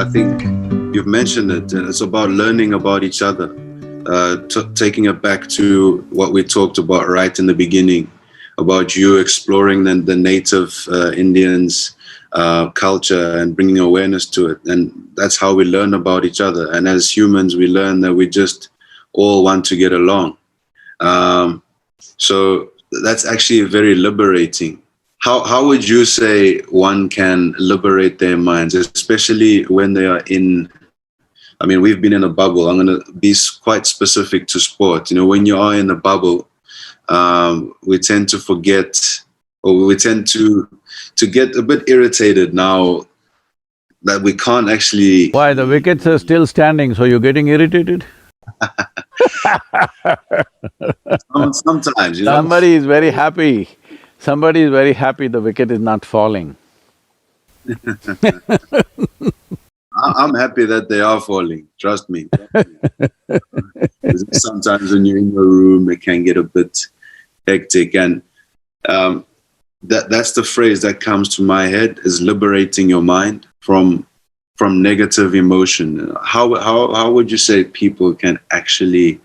I think you've mentioned it. It's about learning about each other, taking it back to what we talked about right in the beginning, about you exploring the native Indians' culture and bringing awareness to it. And that's how we learn about each other. And as humans, we learn that we just all want to get along. So that's actually very liberating. How would you say one can liberate their minds, especially when they are in, I mean, we've been in a bubble. I'm going to be quite specific to sport. You know, when you are in a bubble, we tend to forget, or we tend to get a bit irritated now that we can't actually… Why, the wickets are still standing, so you're getting irritated? Sometimes, you know. Somebody is very happy the wicket is not falling. I'm happy that they are falling, trust me. Sometimes when you're in your room, it can get a bit hectic, and that's the phrase that comes to my head, is liberating your mind from negative emotion. How would you say people can actually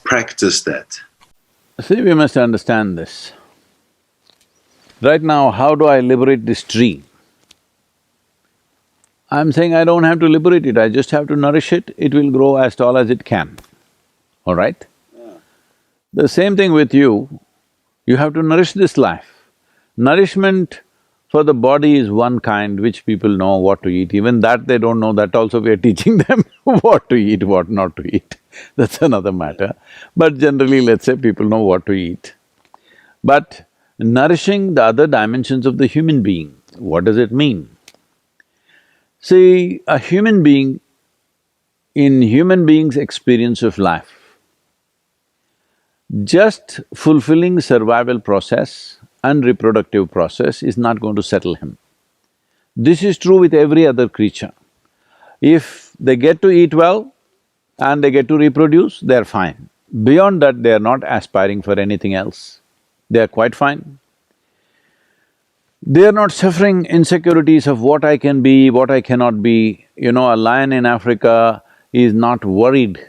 practice that? See, we must understand this. Right now, how do I liberate this tree? I'm saying I don't have to liberate it, I just have to nourish it, it will grow as tall as it can, all right? Yeah. The same thing with you, you have to nourish this life. Nourishment for the body is one kind which people know what to eat, even that they don't know, that also we are teaching them what to eat, what not to eat. That's another matter. But generally, let's say people know what to eat. But nourishing the other dimensions of the human being, what does it mean? See, a human being, in human being's experience of life, just fulfilling survival process and reproductive process is not going to settle him. This is true with every other creature. If they get to eat well and they get to reproduce, they're fine. Beyond that, they're not aspiring for anything else. They're quite fine. They're not suffering insecurities of what I can be, what I cannot be. You know, a lion in Africa is not worried,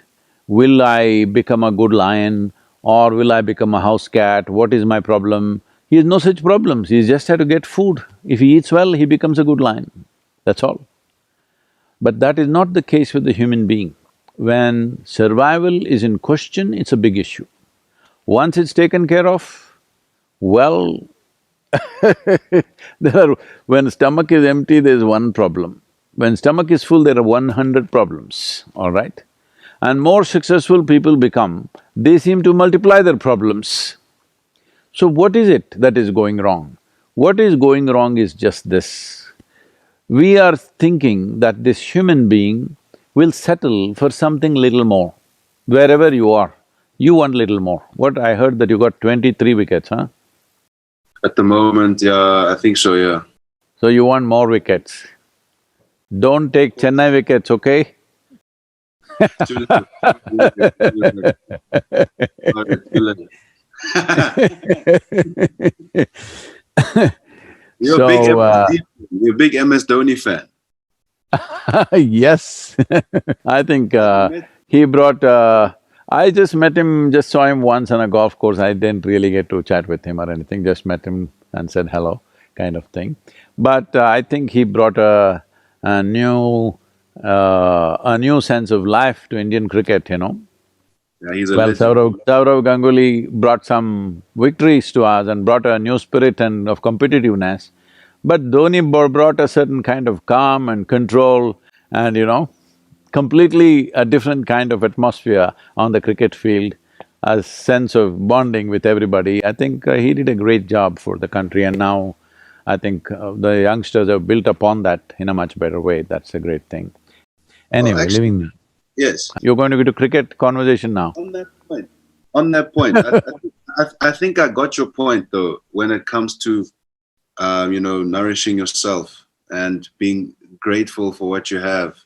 will I become a good lion or will I become a house cat, what is my problem? He has no such problems, he just has to get food. If he eats well, he becomes a good lion, that's all. But that is not the case with the human being. When survival is in question, it's a big issue. Once it's taken care of, well, when stomach is empty, there's one problem. When stomach is full, there are 100 problems, all right? And more successful people become, they seem to multiply their problems. So what is it that is going wrong? What is going wrong is just this. We are thinking that this human being will settle for something little more. Wherever you are, you want little more. What, I heard that you got 23 wickets, huh? At the moment, yeah, I think so, yeah. So you want more wickets. Don't take Chennai wickets, okay? You're a big MS Dhoni fan. Yes. I think he brought… I just met him, just saw him once on a golf course, I didn't really get to chat with him or anything, just met him and said hello, kind of thing. But I think he brought a new sense of life to Indian cricket, you know. Yeah, he's a Well, legend. Sourav Ganguly brought some victories to us and brought a new spirit and of competitiveness. But Dhoni brought a certain kind of calm and control and, you know, completely a different kind of atmosphere on the cricket field, a sense of bonding with everybody. I think he did a great job for the country, and now I think the youngsters have built upon that in a much better way. That's a great thing. Anyway, Actually, yes. You're going to go to cricket conversation now. On that point, I think I got your point though, when it comes to, you know, nourishing yourself and being grateful for what you have.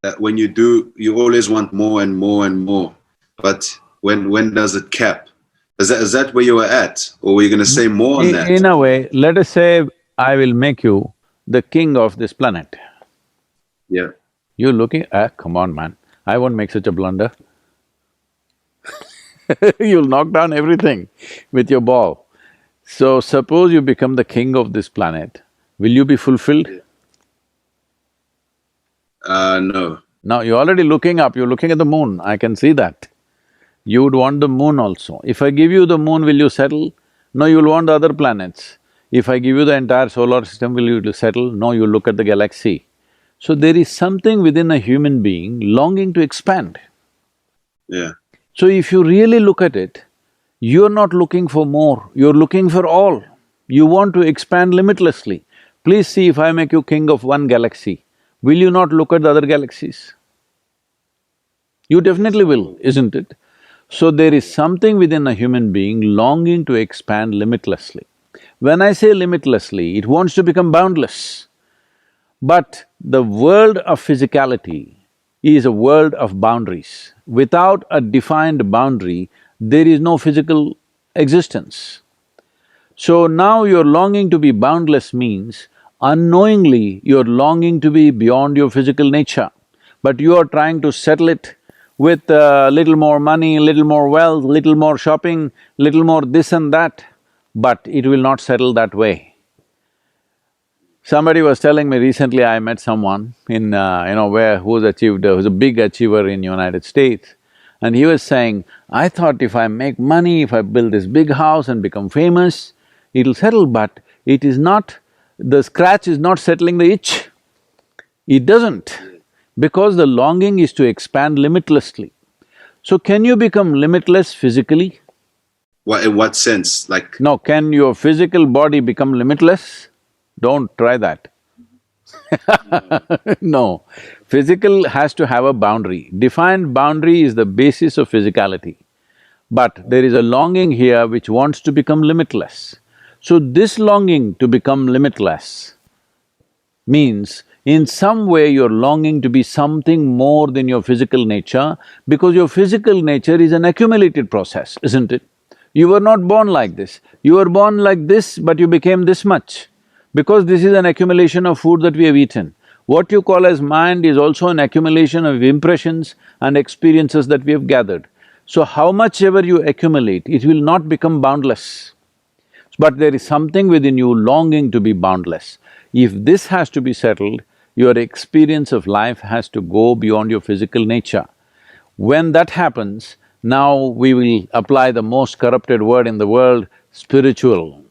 That when you do, you always want more and more and more. But when does it cap? Is that where you were at? Or were you gonna say more on that? In a way, let us say I will make you the king of this planet. Yeah. You're looking… come on, man, I won't make such a blunder. You'll knock down everything with your ball. So suppose you become the king of this planet, will you be fulfilled? No. Now you're already looking up, you're looking at the moon, I can see that. You would want the moon also. If I give you the moon, will you settle? No, you'll want the other planets. If I give you the entire solar system, will you settle? No, you look at the galaxy. So there is something within a human being longing to expand. Yeah. So if you really look at it, you're not looking for more, you're looking for all. You want to expand limitlessly. Please see, if I make you king of one galaxy, will you not look at the other galaxies? You definitely will, isn't it? So there is something within a human being longing to expand limitlessly. When I say limitlessly, it wants to become boundless. But the world of physicality is a world of boundaries. Without a defined boundary, there is no physical existence. So now your longing to be boundless means unknowingly you're longing to be beyond your physical nature, but you are trying to settle it with little more money, little more wealth, little more shopping, little more this and that, but it will not settle that way. Somebody was telling me recently, I met someone in who's a big achiever in United States, and he was saying, I thought if I make money, if I build this big house and become famous, it'll settle, but it is not… the scratch is not settling the itch. It doesn't, because the longing is to expand limitlessly. So can you become limitless physically? In what sense? Like… No, can your physical body become limitless? Don't try that. No, physical has to have a boundary. Defined boundary is the basis of physicality. But there is a longing here which wants to become limitless. So this longing to become limitless means in some way you're longing to be something more than your physical nature, because your physical nature is an accumulated process, isn't it? You were not born like this. You were born like this, but you became this much, because this is an accumulation of food that we have eaten. What you call as mind is also an accumulation of impressions and experiences that we have gathered. So how much ever you accumulate, it will not become boundless. But there is something within you longing to be boundless. If this has to be settled, your experience of life has to go beyond your physical nature. When that happens, now we will apply the most corrupted word in the world, spiritual.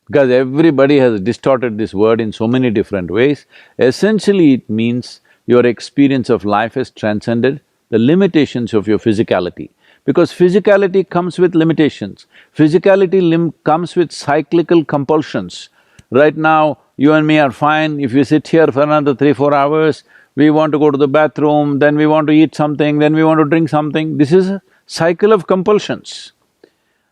Because everybody has distorted this word in so many different ways. Essentially it means your experience of life has transcended the limitations of your physicality. Because physicality comes with limitations, physicality comes with cyclical compulsions. Right now, you and me are fine, if we sit here for another 3–4 hours, we want to go to the bathroom, then we want to eat something, then we want to drink something. This is a cycle of compulsions.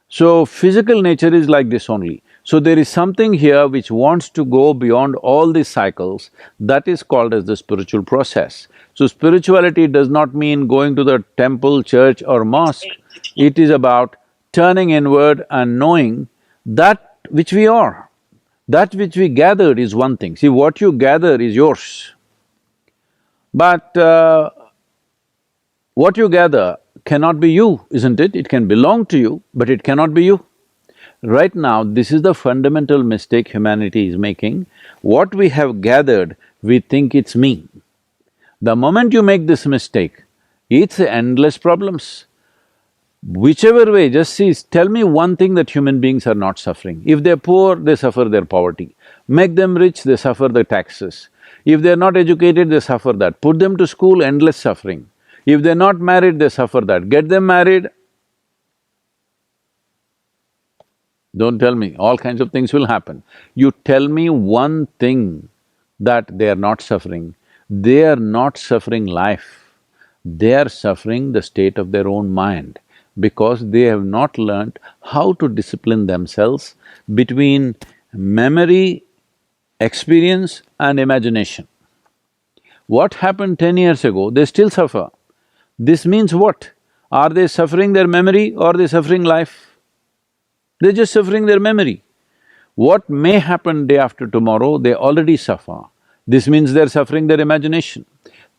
So physical nature is like this only. So there is something here which wants to go beyond all these cycles, that is called as the spiritual process. So spirituality does not mean going to the temple, church or mosque, it is about turning inward and knowing that which we are. That which we gathered is one thing. See, what you gather is yours. But what you gather cannot be you, isn't it? It can belong to you, but it cannot be you. Right now, this is the fundamental mistake humanity is making. What we have gathered, we think it's me. The moment you make this mistake, it's endless problems. Whichever way, just see, tell me one thing that human beings are not suffering. If they're poor, they suffer their poverty. Make them rich, they suffer the taxes. If they're not educated, they suffer that. Put them to school, endless suffering. If they're not married, they suffer that. Get them married, don't tell me, all kinds of things will happen. You tell me one thing that they are not suffering. They are not suffering life, they are suffering the state of their own mind, because they have not learnt how to discipline themselves between memory, experience and imagination. What happened 10 years ago, they still suffer. This means what? Are they suffering their memory or are they suffering life? They're just suffering their memory. What may happen day after tomorrow, they already suffer. This means they're suffering their imagination.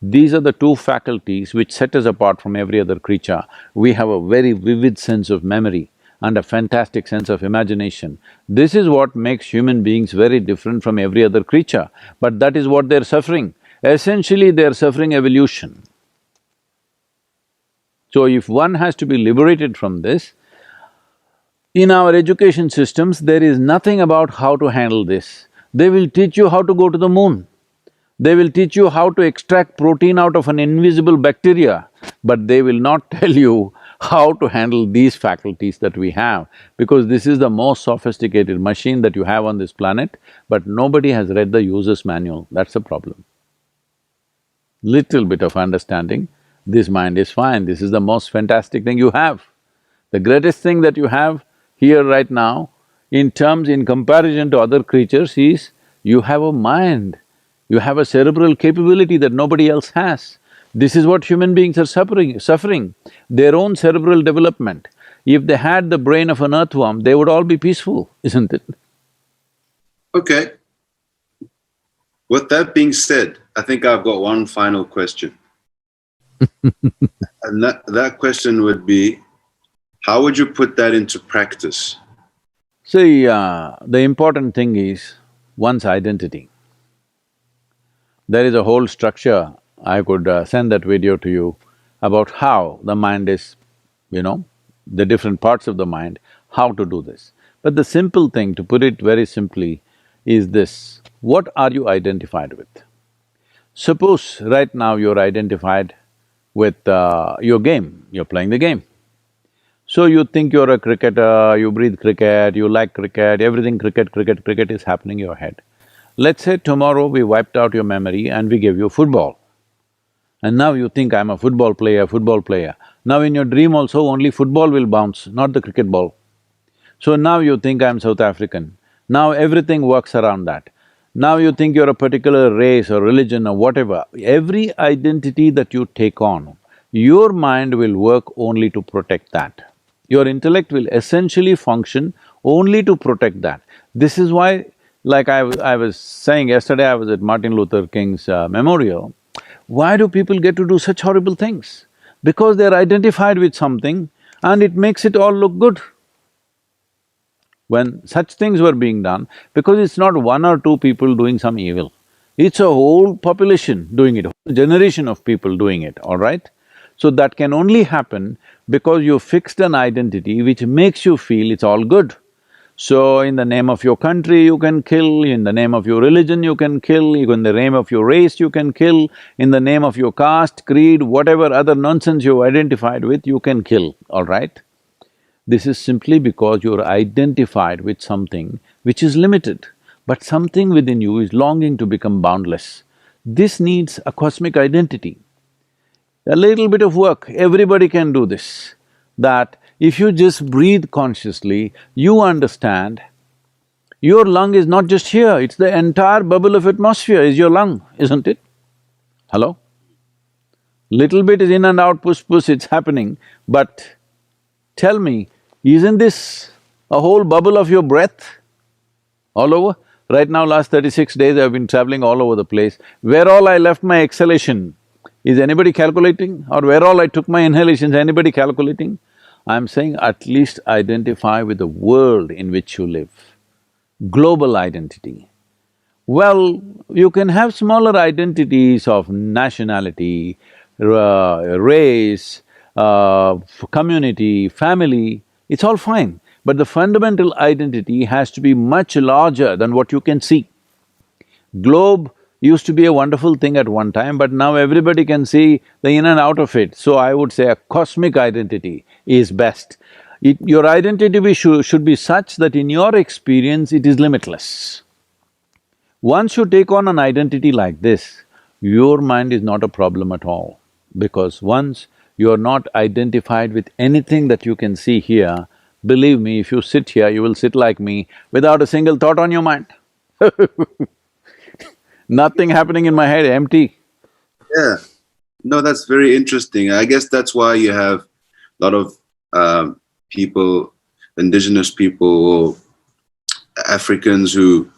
These are the two faculties which set us apart from every other creature. We have a very vivid sense of memory and a fantastic sense of imagination. This is what makes human beings very different from every other creature, but that is what they're suffering. Essentially, they're suffering evolution. So if one has to be liberated from this, in our education systems, there is nothing about how to handle this. They will teach you how to go to the moon. They will teach you how to extract protein out of an invisible bacteria, but they will not tell you how to handle these faculties that we have, because this is the most sophisticated machine that you have on this planet, but nobody has read the user's manual, that's the problem. Little bit of understanding, this mind is fine, this is the most fantastic thing you have. The greatest thing that you have here right now, in comparison to other creatures, is you have a mind. You have a cerebral capability that nobody else has. This is what human beings are suffering, their own cerebral development. If they had the brain of an earthworm, they would all be peaceful, isn't it? Okay. With that being said, I think I've got one final question. And that question would be, how would you put that into practice? See, the important thing is one's identity. There is a whole structure, I could send that video to you about how the mind is, the different parts of the mind, how to do this. But the simple thing, to put it very simply, is this: what are you identified with? Suppose right now you're identified with your game, you're playing the game. So you think you're a cricketer, you breathe cricket, you like cricket, everything cricket is happening in your head. Let's say tomorrow we wiped out your memory and we gave you football. And now you think, I'm a football player. Now in your dream also only football will bounce, not the cricket ball. So now you think, I'm South African. Now everything works around that. Now you think you're a particular race or religion or whatever. Every identity that you take on, your mind will work only to protect that. Your intellect will essentially function only to protect that. This is why, like I was saying yesterday, I was at Martin Luther King's memorial. Why do people get to do such horrible things? Because they're identified with something and it makes it all look good. When such things were being done, because it's not one or two people doing some evil, it's a whole population doing it, a whole generation of people doing it, all right? So that can only happen because you fixed an identity which makes you feel it's all good. So, in the name of your country, you can kill, in the name of your religion, you can kill, in the name of your race, you can kill, in the name of your caste, creed, whatever other nonsense you identified with, you can kill, all right? This is simply because you're identified with something which is limited, but something within you is longing to become boundless. This needs a cosmic identity. A little bit of work, everybody can do this, that if you just breathe consciously, you understand your lung is not just here, it's the entire bubble of atmosphere is your lung, isn't it? Hello? Little bit is in and out, push, it's happening, but tell me, isn't this a whole bubble of your breath all over? Right now, last 36 days I've been traveling all over the place. Where all I left my exhalation, is anybody calculating? Or where all I took my inhalations, anybody calculating? I'm saying at least identify with the world in which you live. Global identity. Well, you can have smaller identities of nationality, race, community, family, it's all fine. But the fundamental identity has to be much larger than what you can see. Globe used to be a wonderful thing at one time, but now everybody can see the in and out of it. So I would say a cosmic identity is best. Your identity should be such that in your experience it is limitless. Once you take on an identity like this, your mind is not a problem at all, because once you're not identified with anything that you can see here, believe me, if you sit here, you will sit like me without a single thought on your mind. Nothing happening in my head, empty. Yeah. No, that's very interesting. I guess that's why you have a lot of indigenous people, or Africans who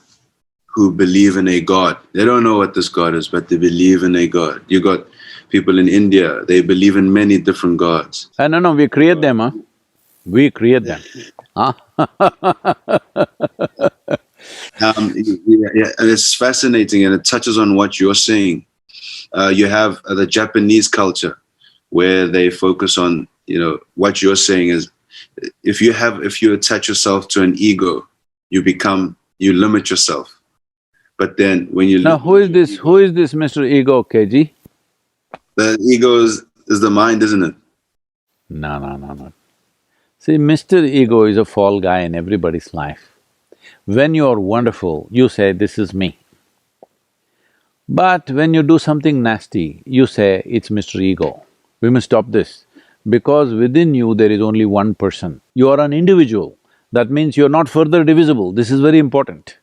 who believe in a God. They don't know what this God is, but they believe in a God. You got people in India, they believe in many different gods. No, we create them, huh? We create them. Huh? Yeah, and it's fascinating, and it touches on what you're saying. You have the Japanese culture, where they focus on, what you're saying is, if you attach yourself to an ego, you limit yourself. But then when you Now, who is this? Who is this Mr. Ego, KG? the ego is the mind, isn't it? No. See, Mr. Ego is a fall guy in everybody's life. When you are wonderful, you say, this is me. But when you do something nasty, you say, it's Mr. Ego. We must stop this, because within you there is only one person. You are an individual. That means you're not further divisible. This is very important.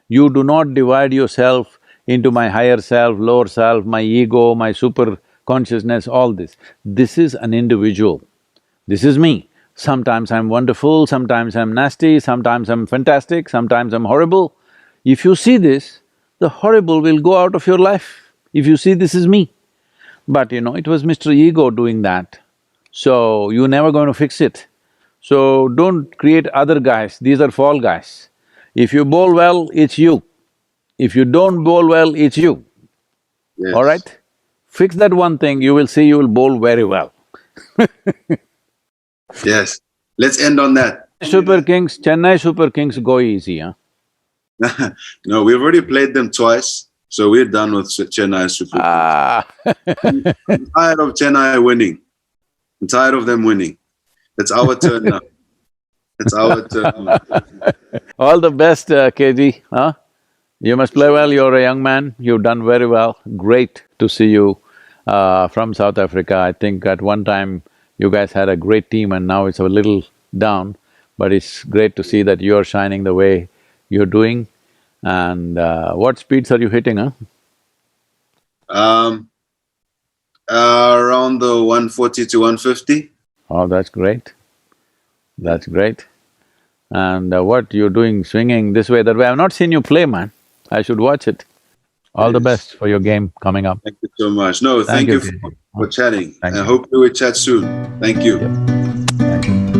You do not divide yourself into my higher self, lower self, my ego, my super consciousness, all this. This is an individual. This is me. Sometimes I'm wonderful, sometimes I'm nasty, sometimes I'm fantastic, sometimes I'm horrible. If you see this, the horrible will go out of your life, if you see this is me. But it was Mr. Ego doing that, so you're never going to fix it. So don't create other guys, these are fall guys. If you bowl well, it's you. If you don't bowl well, it's you. Yes. All right? Fix that one thing, you will see you will bowl very well. Yes. Let's end on that. Chennai Super Kings go easy, huh? No, we've already played them twice, so we're done with Chennai Super Kings. I'm tired of Chennai winning. I'm tired of them winning. It's our turn now. It's our turn now. All the best, KG, huh? You must play well, you're a young man, you've done very well. Great to see you from South Africa. I think at one time you guys had a great team and now it's a little down, but it's great to see that you're shining the way you're doing. And what speeds are you hitting, huh? Around the 140 to 150. Oh, that's great. That's great. And what you're doing, swinging this way, that way, I've not seen you play, man. I should watch it. All the best for your game coming up. Thank you so much. No, thank you for chatting. I hope we will chat soon. Thank you. Yep. Thank you.